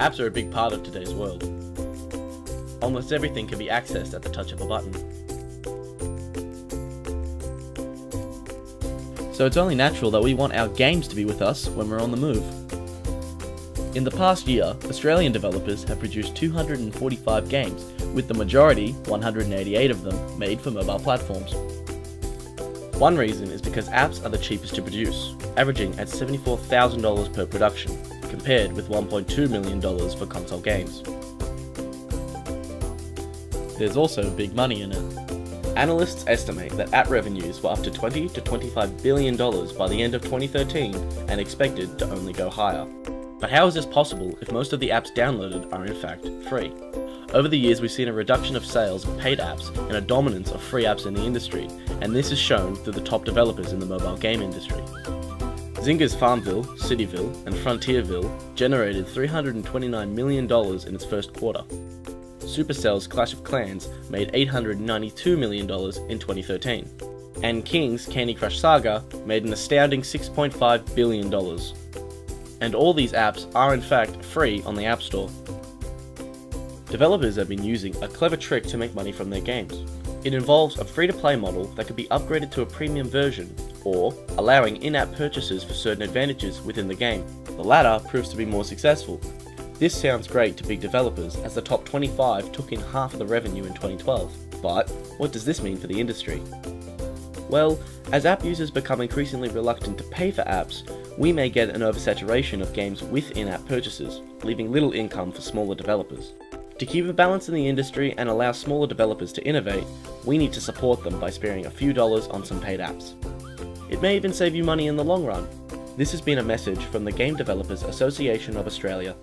Apps are a big part of today's world. Almost everything can be accessed at the touch of a button. So it's only natural that we want our games to be with us when we're on the move. In the past year, Australian developers have produced 245 games, with the majority, 188 of them, made for mobile platforms. One reason is because apps are the cheapest to produce, averaging at $74,000 per production, compared with $1.2 million for console games. There's also big money in it. Analysts estimate that app revenues were up to $20 to $25 billion by the end of 2013 and expected to only go higher. But how is this possible if most of the apps downloaded are in fact free? Over the years, we've seen a reduction of sales of paid apps and a dominance of free apps in the industry, and this is shown through the top developers in the mobile game industry. Zynga's Farmville, Cityville, and Frontierville generated $329 million in its first quarter. Supercell's Clash of Clans made $892 million in 2013. And King's Candy Crush Saga made an astounding $6.5 billion. And all these apps are in fact free on the App Store. Developers have been using a clever trick to make money from their games. It involves a free-to-play model that can be upgraded to a premium version, or allowing in-app purchases for certain advantages within the game. The latter proves to be more successful. This sounds great to big developers, as the top 25 took in half of the revenue in 2012. But what does this mean for the industry? Well, as app users become increasingly reluctant to pay for apps, we may get an oversaturation of games with in-app purchases, leaving little income for smaller developers. To keep a balance in the industry and allow smaller developers to innovate, we need to support them by sparing a few dollars on some paid apps. It may even save you money in the long run. This has been a message from the Game Developers Association of Australia.